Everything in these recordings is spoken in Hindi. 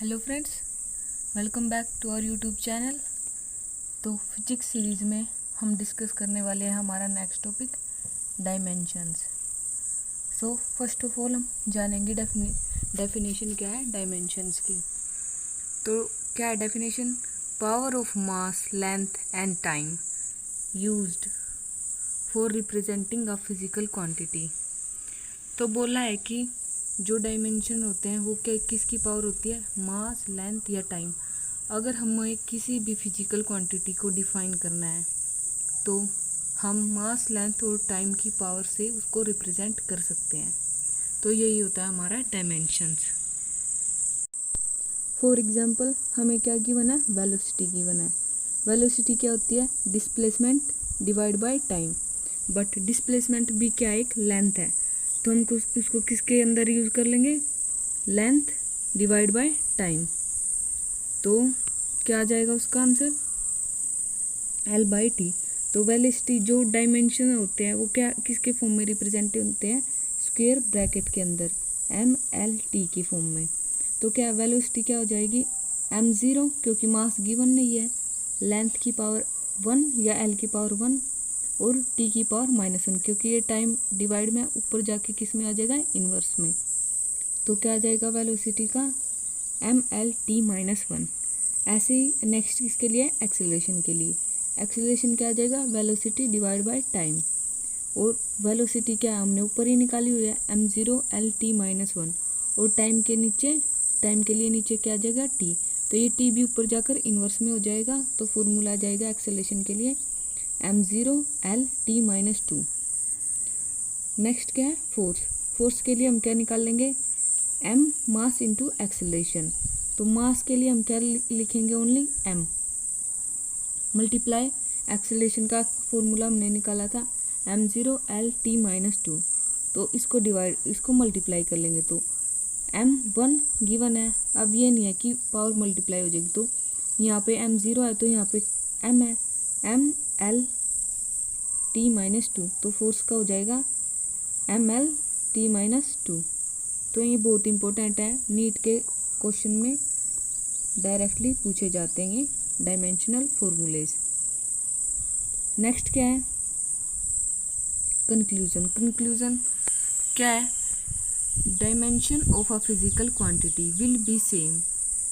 Hello friends, welcome back to our YouTube channel. तो फिजिक्स सीरीज़ में हम डिस्कस करने वाले हैं हमारा next topic dimensions. So first of all हम जानेंगे डेफिनेशन क्या है डायमेंशंस की। तो क्या है definition? Power of mass, length and time used for representing a physical quantity. तो बोला है कि जो डायमेंशन होते हैं वो क्या किसकी पावर होती है? मास, लेंथ या टाइम। अगर हमें किसी भी फिजिकल क्वांटिटी को डिफाइन करना है तो हम मास, लेंथ और टाइम की पावर से उसको रिप्रेजेंट कर सकते हैं। तो यही होता है हमारा डायमेंशंस। फॉर एग्जांपल हमें क्या गिवन है? वेलोसिटी गिवन है। वेलोसिटी क्या होती है? Displacement divide by time. But displacement भी क्या एक लेंथ है, तो हम उसको किसके अंदर यूज़ कर लेंगे? Length divide by time. तो क्या आ जाएगा उसका आंसर? L/T। तो वेलोसिटी जो डायमेंशन होते हैं वो क्या किसके फॉर्म में रिप्रेजेंट होते हैं? स्क्वायर ब्रैकेट के अंदर MLT की फॉर्म में। तो क्या वेलोसिटी क्या हो जाएगी? m0, क्योंकि मास गिवन नहीं है, लेंथ की पावर 1 या L की पावर 1 और T की पावर -1, क्योंकि ये टाइम डिवाइड में ऊपर जाके किस में आ जाएगा? इन्वर्स में। तो क्या आ जाएगा वेलोसिटी का? MLT-1। ऐसे ही नेक्स्ट किसके लिए? एक्सेलरेशन के लिए। एक्सेलरेशन क्या आ जाएगा? Velocity divide by time. और वेलोसिटी क्या हमने ऊपर ही निकाली हुई है, m0LT-1। और टाइम के लिए नीचे क्या आ जाएगा? t। तो ये t भी ऊपर जाकर इन्वर्स में हो जाएगा। तो फॉर्मूला आ जाएगा एक्सेलरेशन के लिए m0LT-2। नेक्स्ट क्या है? फोर्स। फोर्स के लिए हम क्या निकाल लेंगे? m mass into acceleration. तो मास के लिए हम क्या लिखेंगे? ओनली m मल्टीप्लाई एक्सेलरेशन का फॉर्मूला हमने निकाला था m0LT-2। तो इसको मल्टीप्लाई कर लेंगे तो m1 गिवन है। अब ये नहीं है कि पावर मल्टीप्लाई हो जाएगी, तो यहाँ पे m0 है तो यहाँ पे m है, MLT-2। तो फोर्स का हो जाएगा MLT-2। तो ये बहुत इंपॉर्टेंट है, नीट के क्वेश्चन में डायरेक्टली पूछे जाते हैं डायमेंशनल फॉर्मूलेज। नेक्स्ट क्या है? कंक्लूजन। कंक्लूजन क्या है? Dimension of a physical quantity will be same,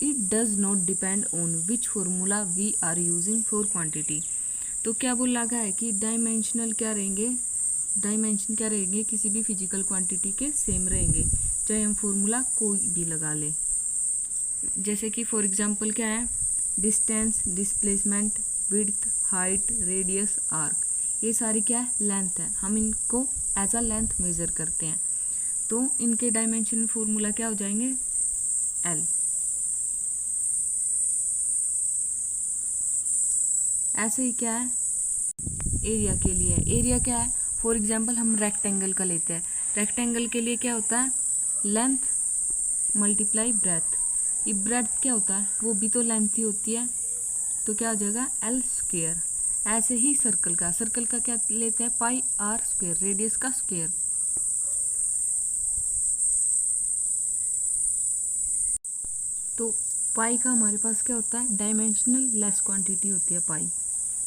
it does not depend on which formula we are using for quantity. तो क्या बोला गया है कि डायमेंशन क्या रहेंगे किसी भी फिजिकल क्वांटिटी के सेम रहेंगे, चाहे हम फॉर्मूला कोई भी लगा ले। जैसे कि फॉर एग्जांपल क्या है? Distance, displacement, width, height, radius, arc, ये सारी क्या है? लेंथ है। हम इनको एज अ लेंथ मेजर करते हैं, तो इनके डायमेंशन फॉर्मूला क्या हो जाएंगे? L। ऐसे ही क्या है? एरिया के लिए। एरिया क्या है? फॉर एग्जांपल हम रेक्टेंगल का लेते हैं। रेक्टेंगल के लिए क्या होता है? Length multiply breath. ये ब्रेथ क्या होता है? वो भी तो लेंथ ही होती है, तो क्या हो जाएगा? L²। ऐसे ही सर्कल का क्या लेते हैं? πr², रेडियस का स्क्वायर। तो पाई का हमारे पास क्या होता है? डायमेंशनल लेस क्वांटिटी होती है पाई,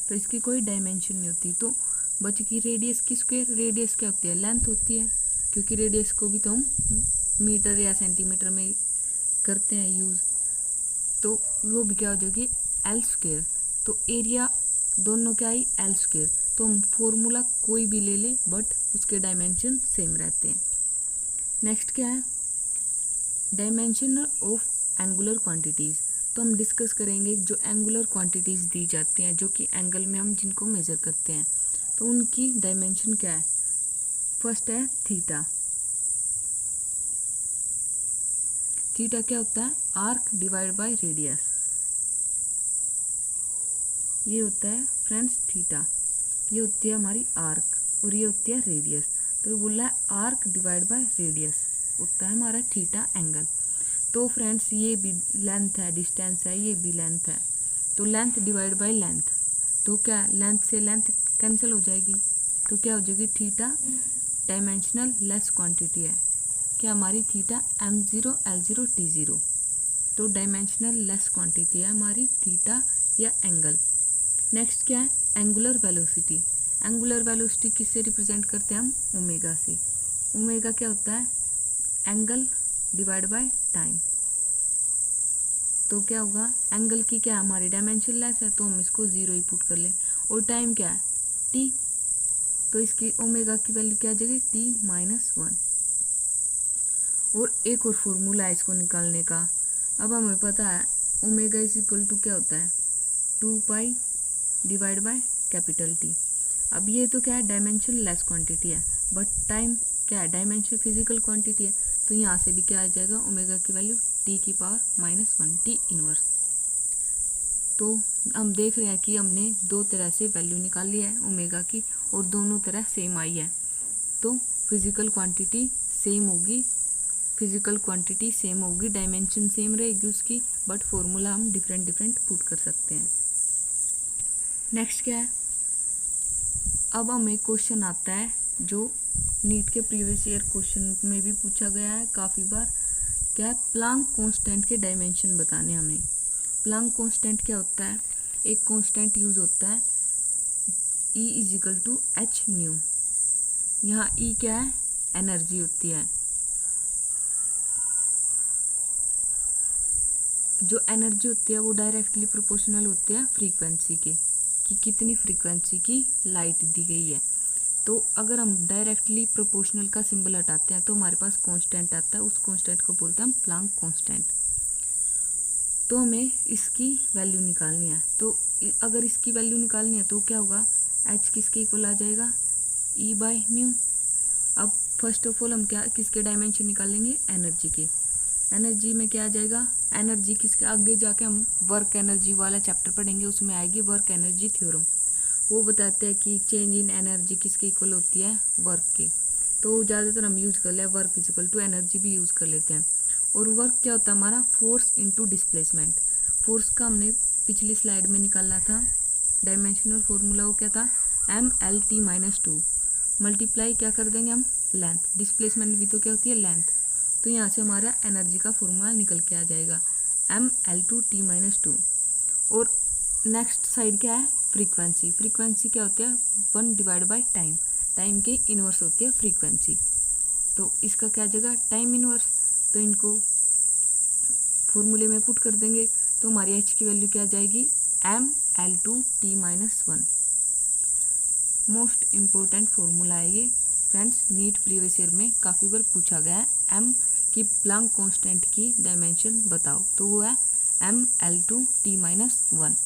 तो इसकी कोई डायमेंशन नहीं होती। तो बच की रेडियस की स्क्वायर। रेडियस क्या होती है? लेंथ होती है, क्योंकि रेडियस को भी तो हम मीटर या सेंटीमीटर में करते हैं यूज़, तो वो भी क्या हो जाएगी? L²। तो एरिया दोनों क्या आई? L²। तो हम फॉर्मूला कोई भी ले ले बट उसके डायमेंशन सेम रहते हैं। नेक्स्ट क्या है? Dimension of angular quantities. तो हम डिस्कस करेंगे जो एंगुलर क्वांटिटीज़ दी जाती हैं, जो कि एंगल में हम जिनको मेज़र करते हैं, तो उनकी डायमेंशन क्या है? फर्स्ट है थीटा। थीटा क्या होता है? Arc divide by radius. ये होता है फ्रेंड्स थीटा। ये होती है हमारी आर्क और ये होती है रेडियस। तो ये बोला है आर्क डिवाइड बाय रेडियस होता है हमारा थीटा एंगल। तो फ्रेंड्स ये भी लेंथ है, डिस्टेंस है, ये भी लेंथ है, तो लेंथ डिवाइड बाय लेंथ, तो क्या लेंथ से लेंथ कैंसिल हो जाएगी, तो क्या हो जाएगी? थीटा डायमेंशनल लेस क्वांटिटी है, क्या हमारी थीटा m0 L0 T0। तो डायमेंशनल लेस क्वांटिटी है हमारी थीटा या एंगल। नेक्स्ट क्या है, एंगुलर वेलोसिटी। एंगुलर वेलोसिटी किससे रिप्रेजेंट करते हैं हम, ओमेगा से। ओमेगा क्या होता है, एंगल डिवाइड बाय टाइम। तो क्या होगा, एंगल की क्या हमारी डायमेंशन लेस है तो हम इसको 0 ही पुट कर लें, और टाइम क्या है t, तो इसकी ओमेगा की वैल्यू क्या आ जाएगी t-1। और एक और फॉर्मूला है इसको निकालने का। अब हमें पता है ओमेगा इज इक्वल टू क्या होता है 2 डिवाइड बाय कैपिटल T। अब ये तो क्या है डायमेंशन लेस क्वांटिटी है, बट टाइम क्या है डायमेंशन फिजिकल क्वांटिटी है, तो यहाँ से भी क्या आ जाएगा ओमेगा की वैल्यू t⁻⁻1 t इनवर्स। तो हम देख रहे हैं कि हमने दो तरह से वैल्यू निकाली है ओमेगा की और दोनों तरह सेम आई है। तो फिजिकल क्वांटिटी सेम होगी, डायमेंशन सेम रहेगी उसकी, बट फॉर्मूला हम डिफरेंट पुट कर सकते हैं। नेक्स्ट क्या है, अब हमें क्वेश्चन आता है जो नीट के प्रीवियस ईयर क्वेश्चन में भी पूछा गया है काफ़ी बार। क्या है, प्लांक कांस्टेंट के डायमेंशन बताने हमें। प्लांक कांस्टेंट क्या होता है, एक कांस्टेंट यूज होता है E = h न्यू। यहाँ E क्या है, एनर्जी होती है। जो एनर्जी होती है वो डायरेक्टली प्रोपोर्शनल होती है फ्रीक्वेंसी के, कि कितनी फ्रीक्वेंसी की लाइट दी गई है। तो अगर हम डायरेक्टली प्रोपोर्शनल का सिंबल हटाते हैं तो हमारे पास कांस्टेंट आता है, उस कांस्टेंट को बोलते हैं हम प्लांक कांस्टेंट। तो हमें इसकी वैल्यू निकालनी है। तो अगर इसकी वैल्यू निकालनी है तो क्या होगा, h किसके इक्वल आ जाएगा E/ν। अब फर्स्ट ऑफ ऑल हम क्या किसके डायमेंशन निकालेंगे, एनर्जी के। एनर्जी में क्या आ जाएगा, एनर्जी किसके, आगे जाके हम वर्क एनर्जी वाला चैप्टर पढ़ेंगे, उसमें आएगी वर्क एनर्जी थ्योरम। वो बताते हैं कि चेंज इन एनर्जी किसके इक्वल होती है, वर्क के। तो ज़्यादातर हम यूज़ कर ले वर्क = एनर्जी भी यूज़ कर लेते हैं। और वर्क क्या होता है हमारा, फोर्स इनटू डिस्प्लेसमेंट। फोर्स का हमने पिछली स्लाइड में निकाला था डायमेंशनल फॉर्मूला, वो क्या था mLT-2 मल्टीप्लाई क्या कर देंगे हम लेंथ, डिस्प्लेसमेंट भी तो क्या होती है लेंथ। तो यहाँ से हमारा एनर्जी का फॉर्मूला निकल के आ जाएगा mL2T-2। और नेक्स्ट साइड क्या है, फ्रीक्वेंसी। फ्रीक्वेंसी क्या होती है 1 डिवाइड बाय टाइम, टाइम के इनवर्स होती है फ्रीक्वेंसी। तो इसका क्या आ जाएगा टाइम इनवर्स। तो इनको फॉर्मूले में पुट कर देंगे तो हमारी h की वैल्यू क्या आ जाएगी mL2T-1। मोस्ट इम्पोर्टेंट फॉर्मूला है ये फ्रेंड्स, नीट प्रीवियस ईयर में काफ़ी बार पूछा गया है। m की प्लांक कांस्टेंट की डायमेंशन बताओ, तो वो है mL2T-1।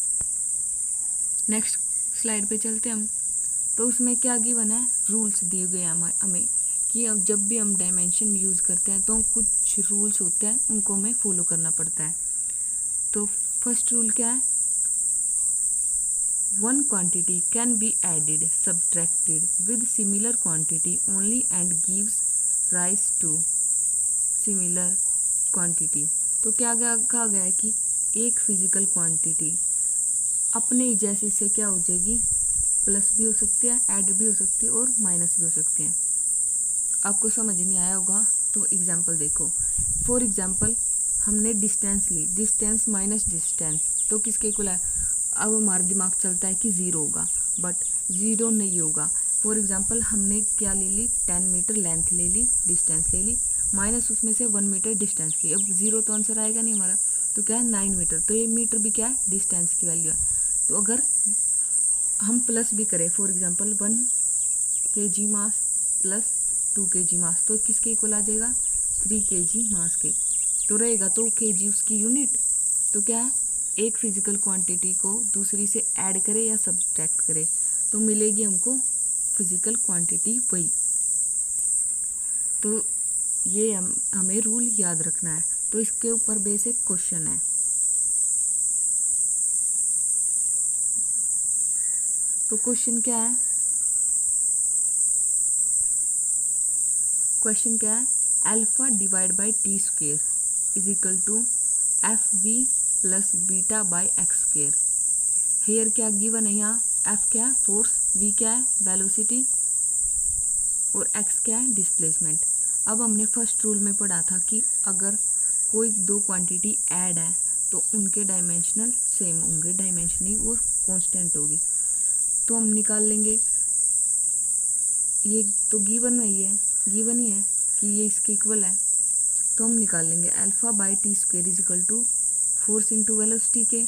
नेक्स्ट स्लाइड पे चलते हम। तो उसमें क्या गिवन है, रूल्स दिए गए हैं हमें कि अब जब भी हम डायमेंशन यूज़ करते हैं तो कुछ रूल्स होते हैं उनको हमें फॉलो करना पड़ता है। तो फर्स्ट रूल क्या है, one quantity can be added subtracted with similar quantity only and gives rise to similar quantity। तो क्या कहा गया है कि एक फिजिकल क्वांटिटी अपने ही जैसे से क्या हो जाएगी, प्लस भी हो सकती है, ऐड भी हो सकती है और माइनस भी हो सकती है। आपको समझ नहीं आया होगा तो एग्जांपल देखो। फॉर एग्जांपल हमने डिस्टेंस ली, डिस्टेंस माइनस डिस्टेंस तो किसके इक्वल है। अब हमारा दिमाग चलता है कि 0 होगा, बट 0 नहीं होगा। फॉर एग्जांपल हमने क्या ले ली 10 मीटर लेंथ ले ली, डिस्टेंस ले ली, माइनस उसमें से 1 मीटर डिस्टेंस की। अब 0 तो आंसर आएगा नहीं हमारा, तो क्या है 9 मीटर। तो ये मीटर भी क्या है डिस्टेंस की वैल्यू है। तो अगर हम प्लस भी करें for example 1 kg mass plus 2 kg मास, तो किसके इक्वल आ जाएगा 3 kg मास के। तो रहेगा तो kg उसकी यूनिट। तो क्या है एक फिजिकल क्वांटिटी को दूसरी से ऐड करे या सब्सट्रैक्ट करे तो मिलेगी हमको फिजिकल क्वांटिटी वही। तो ये हमें रूल याद रखना है। तो इसके ऊपर बेसिक क्वेश्चन है। तो क्वेश्चन क्या है, क्वेश्चन क्या है, alpha divide by T square is equal to FV plus beta by x square. Here क्या गिवन है, यहाँ F क्या है फोर्स, V क्या है वेलोसिटी और X क्या है डिस्प्लेसमेंट। अब हमने फर्स्ट रूल में पढ़ा था कि अगर कोई दो क्वांटिटी ऐड है तो उनके डायमेंशनल सेम होंगे, डायमेंशन ही वो कांस्टेंट होगी। तो हम निकाल लेंगे, ये तो गिवन में ही है, गिवन ही है कि ये इसके इक्वल है, तो हम निकाल लेंगे alpha by t square is equal to force into velocity के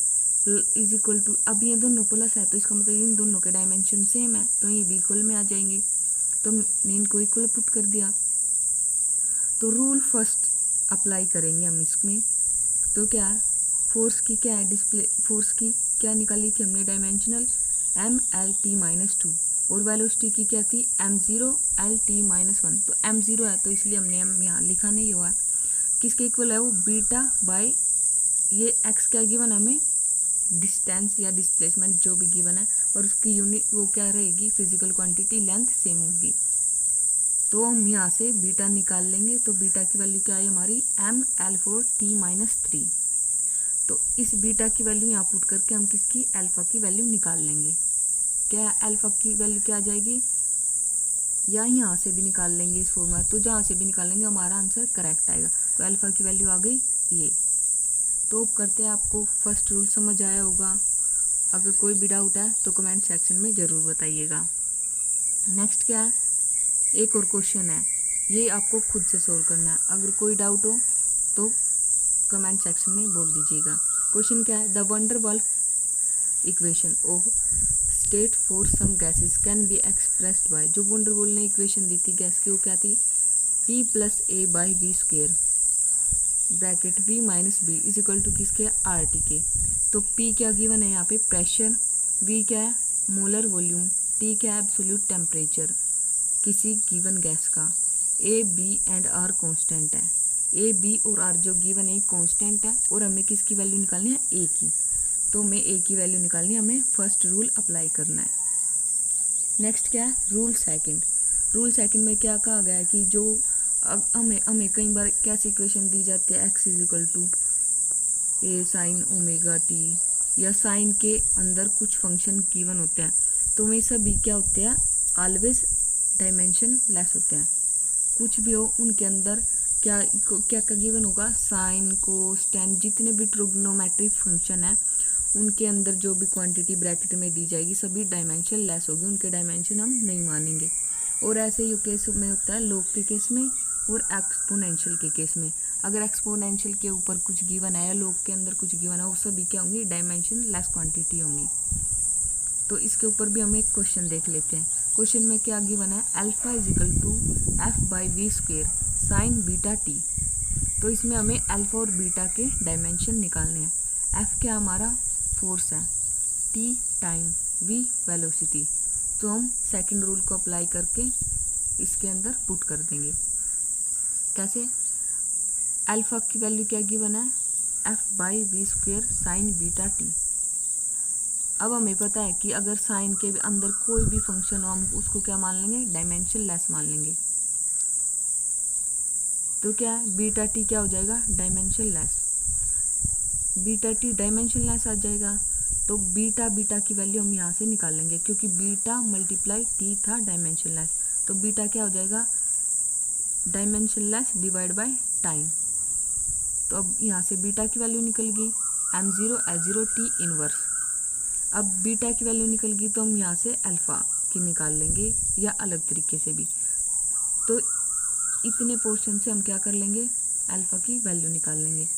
इज इक्वल टू, अब ये दोनों प्लस है तो इसका मतलब इन दोनों के डायमेंशन सेम है, तो ये भी इक्वल में आ जाएंगे। तो हमने इनको इक्वल पुट कर दिया। तो रूल फर्स्ट अप्लाई करेंगे हम इसमें। तो क्या है, फोर्स की क्या है, डिस्प्ले फोर्स की क्या निकाली थी हमने, डायमेंशनल m(L)t-2, और वेलोसिटी की क्या थी m0(L)t-1। तो m0 है तो इसलिए हमने यहाँ लिखा नहीं हुआ है, किसके इक्वल है वो बीटा बाय ये x क्या गिवन है हमें, डिस्टेंस या डिस्प्लेसमेंट जो भी गिवन है, और उसकी यूनिट वो क्या रहेगी, फिजिकल क्वांटिटी लेंथ सेम होगी। तो हम यहाँ से बीटा निकाल लेंगे। तो बीटा की वैल्यू क्या है हमारी mL/t-3। तो इस बीटा की वैल्यू यहाँ पुट करके हम किसकी अल्फा की वैल्यू निकाल लेंगे। क्या अल्फा की वैल्यू क्या आ जाएगी, या यहाँ से भी निकाल लेंगे इस फॉर्मूला, तो जहाँ से भी निकालेंगे हमारा आंसर करेक्ट आएगा। तो अल्फा की वैल्यू आ गई ये। तो करते हैं, आपको फर्स्ट रूल समझ आया होगा। अगर कोई भी डाउट है तो कमेंट सेक्शन में ज़रूर बताइएगा। नेक्स्ट क्या है, एक और क्वेश्चन है, ये आपको खुद से सोल्व करना है। अगर कोई डाउट हो तो कमेंट सेक्शन में बोल दीजिएगा। क्वेश्चन क्या है, the van der Waals equation of state for some gases can be expressed by, जो वंडर वाल्फ ने इक्वेशन दी थी गैस की वो क्या थी, P+A/V² bracket V-B is equal to किसके, RT के। तो P क्या गिवन है यहाँ पे, प्रेशर, V क्या है मोलर वॉल्यूम, T क्या है एब्सोल्यूट टेम्परेचर किसी गिवन गैस का, A, B and R constant है। A, B और R जो गिवन है कांस्टेंट है, और हमें किसकी वैल्यू निकालनी है, A की। तो हमें A की वैल्यू निकालनी है, हमें फर्स्ट रूल अप्लाई करना है। नेक्स्ट क्या है, रूल सेकंड। रूल सेकंड में क्या कहा गया है कि जो हमें कई बार कैसी इक्वेशन दी जाती है, x is equal to A sin ω t, या साइन के अंदर कुछ फंक्शन गिवन होते हैं, तो वे सभी क्या होते हैं, ऑलवेज डायमेंशन लेस होते हैं। कुछ भी हो उनके अंदर क्या क्या क्या गिवन होगा, साइन कोस टेन जितने भी ट्रिग्नोमेट्रिक फंक्शन है उनके अंदर जो भी क्वांटिटी ब्रैकेट में दी जाएगी सभी डायमेंशन लेस होगी, उनके डायमेंशन हम नहीं मानेंगे। और ऐसे ही केस में होता है लॉग के केस में और एक्सपोनेंशियल के केस में। अगर एक्सपोनेंशियल के ऊपर कुछ गिवन है या लॉग के अंदर कुछ गिवन है, वो सभी क्या होंगी, डायमेंशन लेस क्वांटिटी होंगी। तो इसके ऊपर भी हम एक क्वेश्चन देख लेते हैं। क्वेश्चन में क्या गिवन है, alpha is equal to f/v² sine beta t. तो इसमें हमें अल्फा और बीटा के डायमेंशन निकालने हैं। f क्या हमारा फोर्स है, t टाइम, v वेलोसिटी। तो हम सेकंड रूल को अप्लाई करके इसके अंदर पुट कर देंगे। कैसे, अल्फा की वैल्यू क्या गिवन है, f/v² साइन बीटा टी। अब हमें पता है कि अगर साइन के अंदर कोई भी फंक्शन हो हम उसको क्या मान लेंगे, डायमेंशन लेस मान लेंगे। तो क्या है, बीटा टी क्या हो जाएगा, dimensionless, beta T dimensionless आ जाएगा। तो बीटा की वैल्यू हम यहाँ से निकाल लेंगे, क्योंकि बीटा मल्टीप्लाई टी था डायमेंशन लेस। तो बीटा क्या हो जाएगा, dimension less divide by time. तो अब यहाँ से बीटा की वैल्यू निकल गई m0L0t इनवर्स। अब बीटा की वैल्यू निकल गई तो हम यहाँ से अल्फ़ा की निकाल लेंगे, या अलग तरीके से भी। तो इतने पोर्शन से हम क्या कर लेंगे, अल्फ़ा की वैल्यू निकाल लेंगे,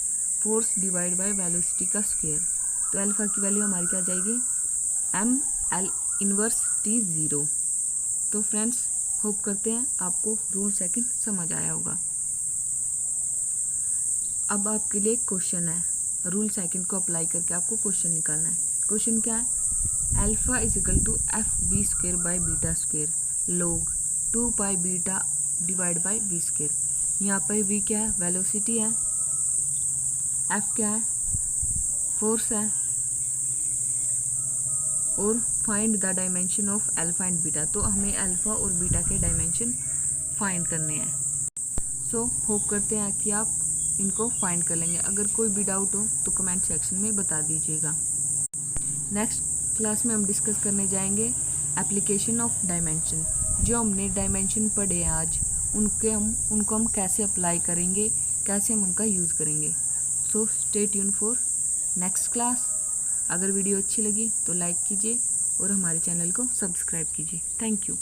फोर्स डिवाइड बाय वेलोसिटी का स्क्वायर। तो अल्फ़ा की वैल्यू हमारी क्या जाएगी, mL इनवर्स t0। तो फ्रेंड्स होप करते हैं आपको रूल सेकंड समझ आया होगा। अब आपके लिए क्वेश्चन है, रूल सेकंड को अप्लाई करके आपको क्वेश्चन निकालना है। क्वेश्चन क्या है, alpha is equal to f/v² by beta square log 2π beta divide by v²। यहाँ पर v क्या है, वेलोसिटी है, f क्या है, फोर्स है, और find the dimension of alpha and beta. तो हमें अल्फा और बीटा के डायमेंशन फाइंड करने हैं। सो होप करते हैं कि आप इनको फाइंड कर लेंगे। अगर कोई भी डाउट हो तो कमेंट सेक्शन में बता दीजिएगा। नेक्स्ट क्लास में हम डिस्कस करने जाएंगे एप्लीकेशन ऑफ डायमेंशन। जो हमने डायमेंशन पढ़े हैं आज उनको हम कैसे अप्लाई करेंगे, कैसे हम उनका यूज़ करेंगे। So stay tune for next class. अगर वीडियो अच्छी लगी तो लाइक कीजिए और हमारे चैनल को सब्सक्राइब कीजिए। Thank you.